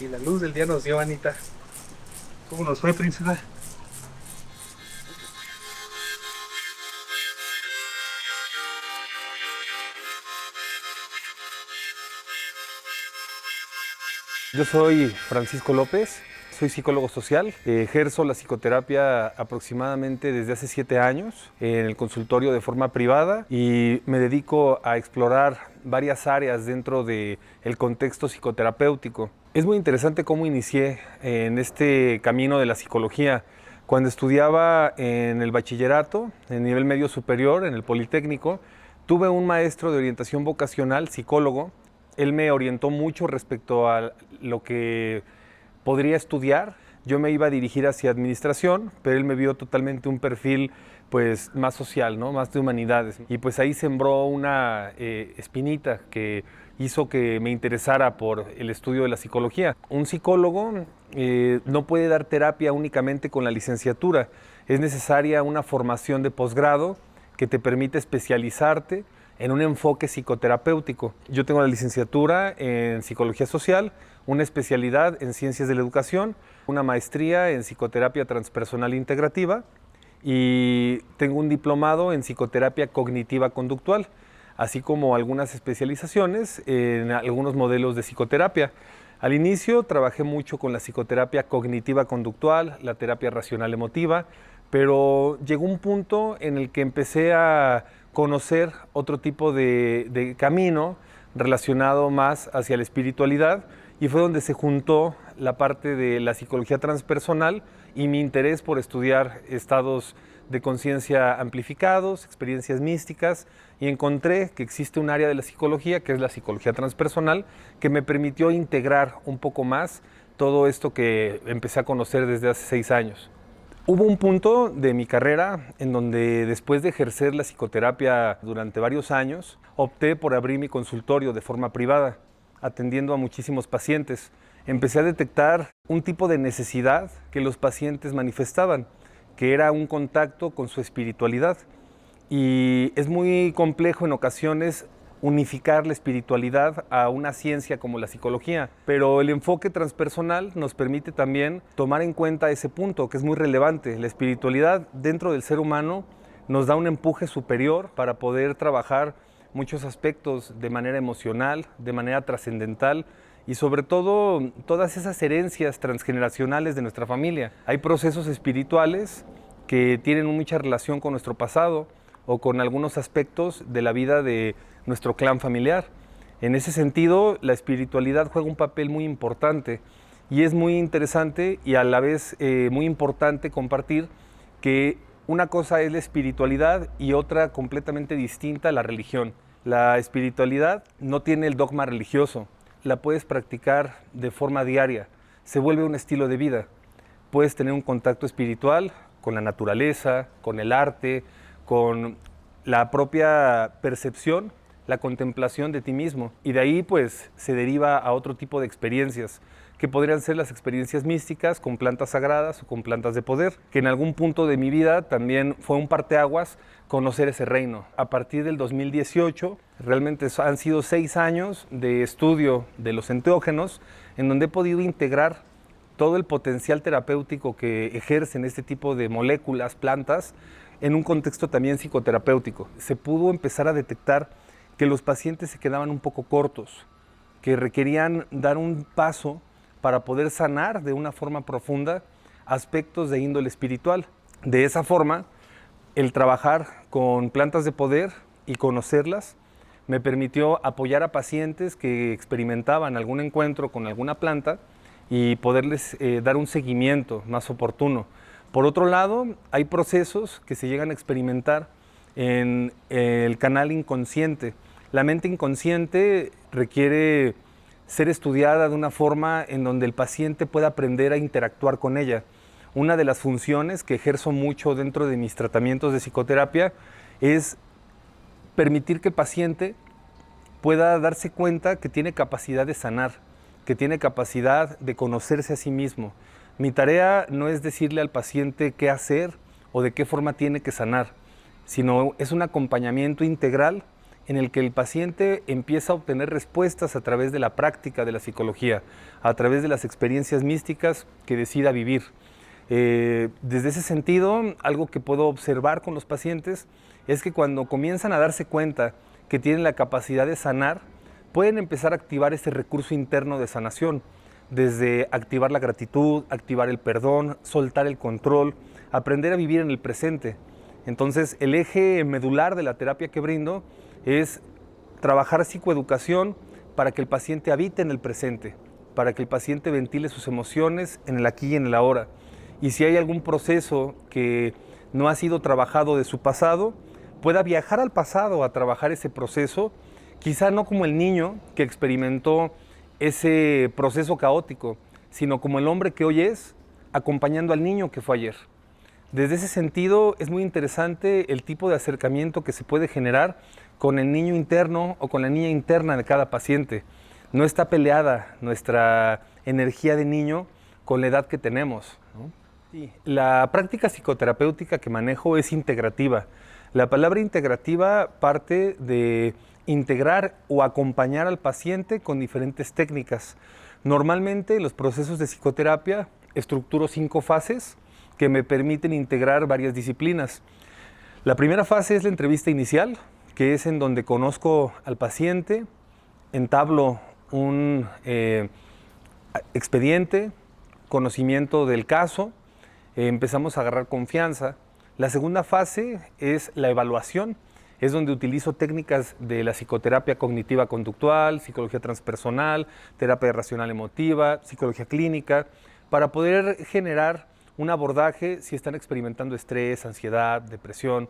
Y la luz del día nos dio, Anita. ¿Cómo nos fue, princesa? Yo soy Francisco López, soy psicólogo social, ejerzo la psicoterapia aproximadamente desde hace 7 años en el consultorio de forma privada y me dedico a explorar varias áreas dentro del contexto psicoterapéutico. Es muy interesante cómo inicié en este camino de la psicología. Cuando estudiaba en el bachillerato, en nivel medio superior, en el Politécnico, tuve un maestro de orientación vocacional, psicólogo. Él me orientó mucho respecto a lo que podría estudiar. Yo me iba a dirigir hacia administración, pero él me vio totalmente un perfil pues más social, ¿no? Más de humanidades. Y pues ahí sembró una espinita que hizo que me interesara por el estudio de la psicología. Un psicólogo no puede dar terapia únicamente con la licenciatura. Es necesaria una formación de posgrado que te permite especializarte en un enfoque psicoterapéutico. Yo tengo la licenciatura en Psicología Social, una especialidad en Ciencias de la Educación, una maestría en Psicoterapia Transpersonal Integrativa y tengo un diplomado en Psicoterapia Cognitiva Conductual, así como algunas especializaciones en algunos modelos de psicoterapia. Al inicio trabajé mucho con la psicoterapia cognitiva conductual, la terapia racional emotiva, pero llegó un punto en el que empecé a conocer otro tipo de camino relacionado más hacia la espiritualidad y fue donde se juntó la parte de la psicología transpersonal y mi interés por estudiar estados de conciencia amplificados, experiencias místicas, y encontré que existe un área de la psicología, que es la psicología transpersonal, que me permitió integrar un poco más todo esto que empecé a conocer desde hace 6 años. Hubo un punto de mi carrera en donde después de ejercer la psicoterapia durante varios años, opté por abrir mi consultorio de forma privada, atendiendo a muchísimos pacientes. Empecé a detectar un tipo de necesidad que los pacientes manifestaban, que era un contacto con su espiritualidad. Y es muy complejo en ocasiones unificar la espiritualidad a una ciencia como la psicología, pero el enfoque transpersonal nos permite también tomar en cuenta ese punto que es muy relevante. La espiritualidad dentro del ser humano nos da un empuje superior para poder trabajar muchos aspectos de manera emocional, de manera trascendental y sobre todo todas esas herencias transgeneracionales de nuestra familia. Hay procesos espirituales que tienen mucha relación con nuestro pasado o con algunos aspectos de la vida de nuestro clan familiar. En ese sentido, la espiritualidad juega un papel muy importante y es muy interesante y a la vez muy importante compartir que una cosa es la espiritualidad y otra completamente distinta la religión. La espiritualidad no tiene el dogma religioso, la puedes practicar de forma diaria, se vuelve un estilo de vida. Puedes tener un contacto espiritual con la naturaleza, con el arte, con la propia percepción, la contemplación de ti mismo. Y de ahí pues se deriva a otro tipo de experiencias, que podrían ser las experiencias místicas con plantas sagradas o con plantas de poder, que en algún punto de mi vida también fue un parteaguas conocer ese reino. A partir del 2018, realmente han sido 6 años de estudio de los enteógenos, en donde he podido integrar todo el potencial terapéutico que ejercen este tipo de moléculas, plantas, en un contexto también psicoterapéutico. Se pudo empezar a detectar que los pacientes se quedaban un poco cortos, que requerían dar un paso para poder sanar de una forma profunda aspectos de índole espiritual. De esa forma, el trabajar con plantas de poder y conocerlas me permitió apoyar a pacientes que experimentaban algún encuentro con alguna planta y poderles dar un seguimiento más oportuno. Por otro lado, hay procesos que se llegan a experimentar en el canal inconsciente. La mente inconsciente requiere ser estudiada de una forma en donde el paciente pueda aprender a interactuar con ella. Una de las funciones que ejerzo mucho dentro de mis tratamientos de psicoterapia es permitir que el paciente pueda darse cuenta que tiene capacidad de sanar, que tiene capacidad de conocerse a sí mismo. Mi tarea no es decirle al paciente qué hacer o de qué forma tiene que sanar, sino es un acompañamiento integral en el que el paciente empieza a obtener respuestas a través de la práctica de la psicología, a través de las experiencias místicas que decida vivir. Desde ese sentido, algo que puedo observar con los pacientes es que cuando comienzan a darse cuenta que tienen la capacidad de sanar, pueden empezar a activar ese recurso interno de sanación, desde activar la gratitud, activar el perdón, soltar el control, aprender a vivir en el presente. Entonces, el eje medular de la terapia que brindo es trabajar psicoeducación para que el paciente habite en el presente, para que el paciente ventile sus emociones en el aquí y en el ahora. Y si hay algún proceso que no ha sido trabajado de su pasado, pueda viajar al pasado a trabajar ese proceso, quizá no como el niño que experimentó ese proceso caótico, sino como el hombre que hoy es, acompañando al niño que fue ayer. Desde ese sentido, es muy interesante el tipo de acercamiento que se puede generar con el niño interno o con la niña interna de cada paciente. No está peleada nuestra energía de niño con la edad que tenemos, ¿no? Sí. La práctica psicoterapéutica que manejo es integrativa. La palabra integrativa parte de integrar o acompañar al paciente con diferentes técnicas. Normalmente los procesos de psicoterapia estructuro 5 fases que me permiten integrar varias disciplinas. La primera fase es la entrevista inicial, que es en donde conozco al paciente, entablo un expediente, conocimiento del caso, empezamos a agarrar confianza. La segunda fase es la evaluación, es donde utilizo técnicas de la psicoterapia cognitiva conductual, psicología transpersonal, terapia racional emotiva, psicología clínica, para poder generar un abordaje si están experimentando estrés, ansiedad, depresión.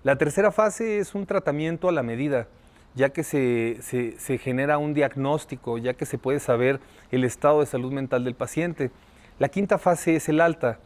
La tercera fase es un tratamiento a la medida, ya que se genera un diagnóstico, ya que se puede saber el estado de salud mental del paciente. La quinta fase es el alta.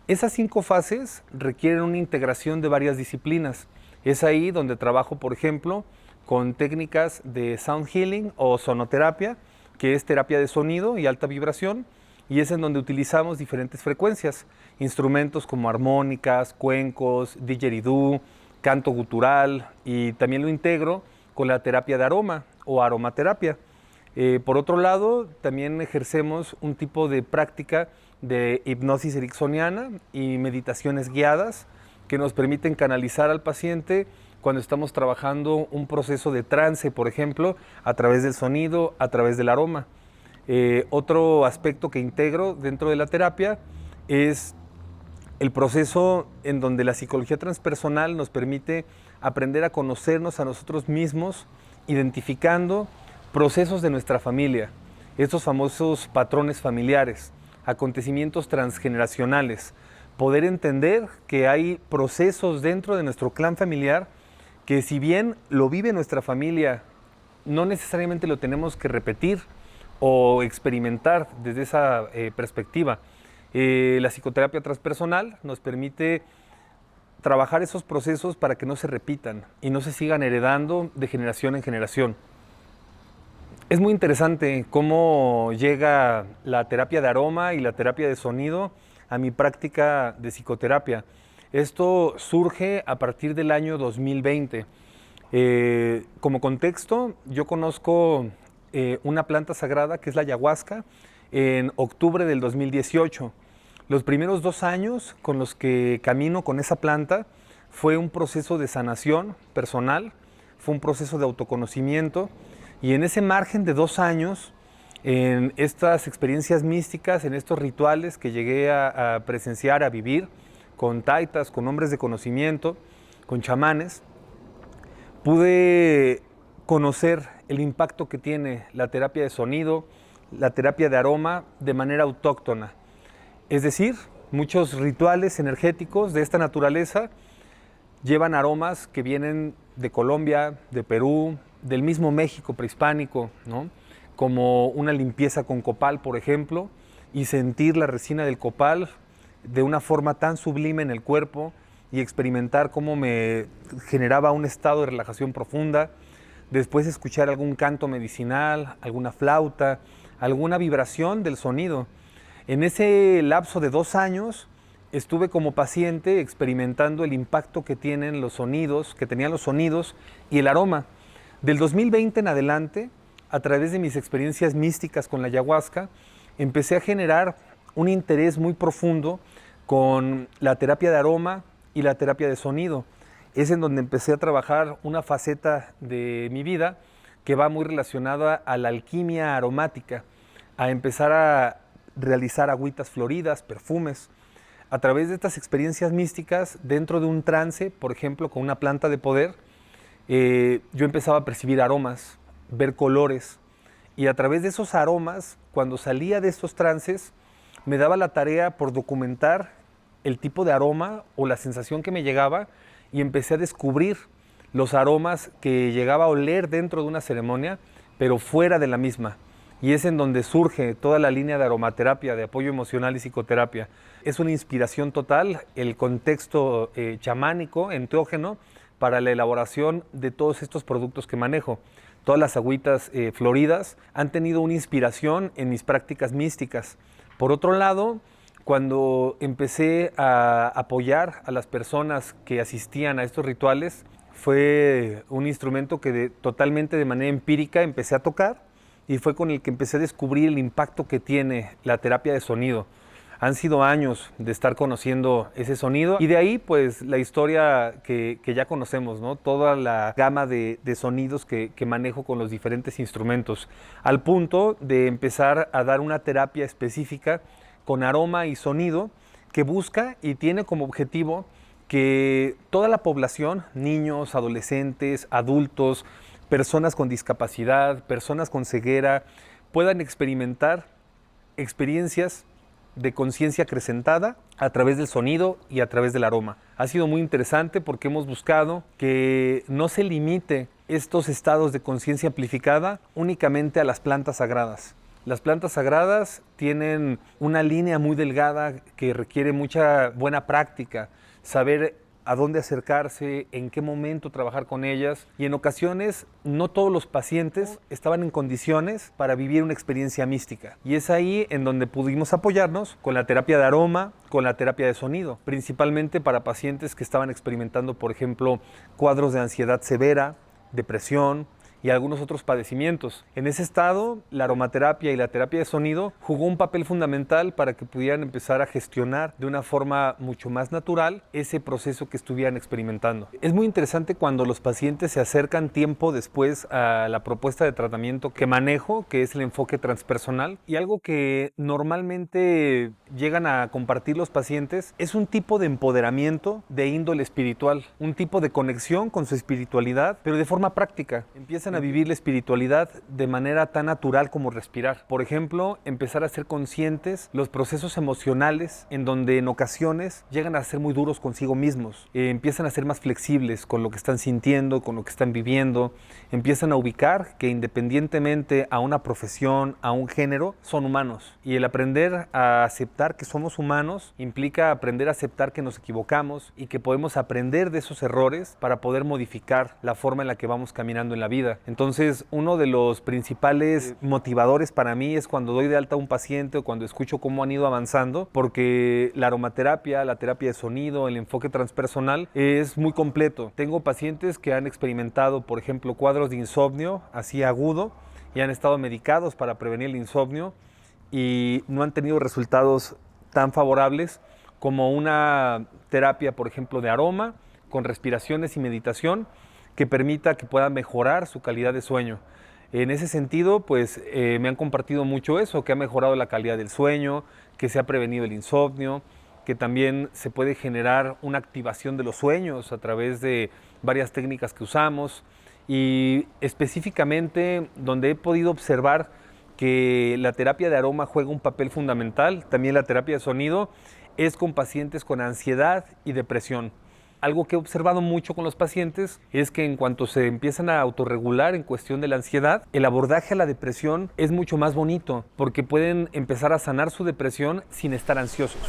Esas 5 fases requieren una integración de varias disciplinas. Es ahí donde trabajo, por ejemplo, con técnicas de sound healing o sonoterapia, que es terapia de sonido y alta vibración, y es en donde utilizamos diferentes frecuencias, instrumentos como armónicas, cuencos, didgeridoo, canto gutural, y también lo integro con la terapia de aroma o aromaterapia. Por otro lado, también ejercemos un tipo de práctica de hipnosis ericksoniana y meditaciones guiadas que nos permiten canalizar al paciente cuando estamos trabajando un proceso de trance, por ejemplo, a través del sonido, a través del aroma. Otro aspecto que integro dentro de la terapia es el proceso en donde la psicología transpersonal nos permite aprender a conocernos a nosotros mismos, identificando procesos de nuestra familia, estos famosos patrones familiares, acontecimientos transgeneracionales, poder entender que hay procesos dentro de nuestro clan familiar que si bien lo vive nuestra familia, no necesariamente lo tenemos que repetir o experimentar desde esa perspectiva. La psicoterapia transpersonal nos permite trabajar esos procesos para que no se repitan y no se sigan heredando de generación en generación. Es muy interesante cómo llega la terapia de aroma y la terapia de sonido a mi práctica de psicoterapia. Esto surge a partir del año 2020. Como contexto, yo conozco una planta sagrada que es la ayahuasca en octubre del 2018. Los primeros 2 años con los que camino con esa planta fue un proceso de sanación personal, fue un proceso de autoconocimiento, y en ese margen de 2 años, en estas experiencias místicas, en estos rituales que llegué a presenciar, a vivir, con taitas, con hombres de conocimiento, con chamanes, pude conocer el impacto que tiene la terapia de sonido, la terapia de aroma de manera autóctona. Es decir, muchos rituales energéticos de esta naturaleza llevan aromas que vienen de Colombia, de Perú, del mismo México prehispánico, ¿no? Como una limpieza con copal, por ejemplo, y sentir la resina del copal de una forma tan sublime en el cuerpo y experimentar cómo me generaba un estado de relajación profunda. Después escuchar algún canto medicinal, alguna flauta, alguna vibración del sonido. En ese lapso de 2 años estuve como paciente experimentando el impacto que tienen los sonidos, que tenían los sonidos y el aroma. Del 2020 en adelante, a través de mis experiencias místicas con la ayahuasca, empecé a generar un interés muy profundo con la terapia de aroma y la terapia de sonido. Es en donde empecé a trabajar una faceta de mi vida que va muy relacionada a la alquimia aromática, a empezar a realizar agüitas floridas, perfumes. A través de estas experiencias místicas, dentro de un trance, por ejemplo, con una planta de poder, yo empezaba a percibir aromas, ver colores, y a través de esos aromas, cuando salía de estos trances, me daba la tarea por documentar el tipo de aroma o la sensación que me llegaba, y empecé a descubrir los aromas que llegaba a oler dentro de una ceremonia, pero fuera de la misma. Y es en donde surge toda la línea de aromaterapia, de apoyo emocional y psicoterapia. Es una inspiración total el contexto chamánico, enteógeno, para la elaboración de todos estos productos que manejo. Todas las agüitas floridas han tenido una inspiración en mis prácticas místicas. Por otro lado, cuando empecé a apoyar a las personas que asistían a estos rituales, fue un instrumento que totalmente de manera empírica empecé a tocar, y fue con el que empecé a descubrir el impacto que tiene la terapia de sonido. Han sido años de estar conociendo ese sonido, y de ahí pues la historia que ya conocemos, ¿no? Toda la gama de sonidos que manejo con los diferentes instrumentos, al punto de empezar a dar una terapia específica con aroma y sonido que busca y tiene como objetivo que toda la población, niños, adolescentes, adultos, personas con discapacidad, personas con ceguera, puedan experimentar experiencias de conciencia acrecentada a través del sonido y a través del aroma. Ha sido muy interesante porque hemos buscado que no se limite estos estados de conciencia amplificada únicamente a las plantas sagradas. Las plantas sagradas tienen una línea muy delgada que requiere mucha buena práctica, saber a dónde acercarse, en qué momento trabajar con ellas, y en ocasiones no todos los pacientes estaban en condiciones para vivir una experiencia mística, y es ahí en donde pudimos apoyarnos con la terapia de aroma, con la terapia de sonido, principalmente para pacientes que estaban experimentando, por ejemplo, cuadros de ansiedad severa, depresión y algunos otros padecimientos. En ese estado, la aromaterapia y la terapia de sonido jugó un papel fundamental para que pudieran empezar a gestionar de una forma mucho más natural ese proceso que estuvieran experimentando. Es muy interesante cuando los pacientes se acercan tiempo después a la propuesta de tratamiento que manejo, que es el enfoque transpersonal, y algo que normalmente llegan a compartir los pacientes es un tipo de empoderamiento de índole espiritual, un tipo de conexión con su espiritualidad, pero de forma práctica. Empiezan a vivir la espiritualidad de manera tan natural como respirar. Por ejemplo, empezar a ser conscientes los procesos emocionales en donde en ocasiones llegan a ser muy duros consigo mismos. Empiezan a ser más flexibles con lo que están sintiendo, con lo que están viviendo. Empiezan a ubicar que independientemente a una profesión, a un género, son humanos. Y el aprender a aceptar que somos humanos implica aprender a aceptar que nos equivocamos y que podemos aprender de esos errores para poder modificar la forma en la que vamos caminando en la vida. Entonces, uno de los principales motivadores para mí es cuando doy de alta a un paciente o cuando escucho cómo han ido avanzando, porque la aromaterapia, la terapia de sonido, el enfoque transpersonal es muy completo. Tengo pacientes que han experimentado, por ejemplo, cuadros de insomnio así agudo y han estado medicados para prevenir el insomnio y no han tenido resultados tan favorables como una terapia, por ejemplo, de aroma con respiraciones y meditación que permita que puedan mejorar su calidad de sueño. En ese sentido, pues me han compartido mucho eso, que ha mejorado la calidad del sueño, que se ha prevenido el insomnio, que también se puede generar una activación de los sueños a través de varias técnicas que usamos, y específicamente donde he podido observar que la terapia de aroma juega un papel fundamental, también la terapia de sonido, es con pacientes con ansiedad y depresión. Algo que he observado mucho con los pacientes es que en cuanto se empiezan a autorregular en cuestión de la ansiedad, el abordaje a la depresión es mucho más bonito porque pueden empezar a sanar su depresión sin estar ansiosos.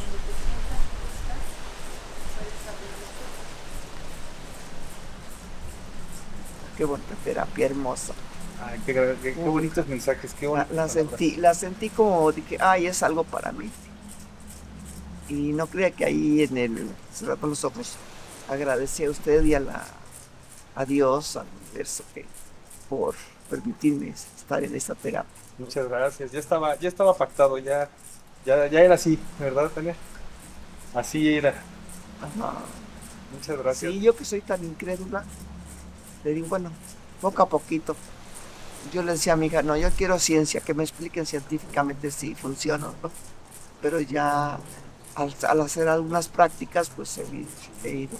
Qué bonita terapia, hermosa. Ay, qué bonitos mensajes, qué bonitas palabras. La sentí como de que, ay, es algo para mí. Y no creía que ahí en el cerrar con los ojos agradecí a usted y a Dios, al universo, por permitirme estar en esta terapia. Muchas gracias. Ya estaba pactado, ya era así, ¿verdad, Tania? Así era. Ajá. Muchas gracias. Sí, yo que soy tan incrédula, le digo, bueno, poco a poquito. Yo le decía a mi hija, no, yo quiero ciencia, que me expliquen científicamente si funciona o no. Pero ya al hacer algunas prácticas, pues he ido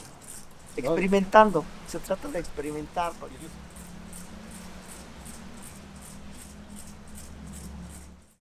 experimentando. Se trata de experimentar, porque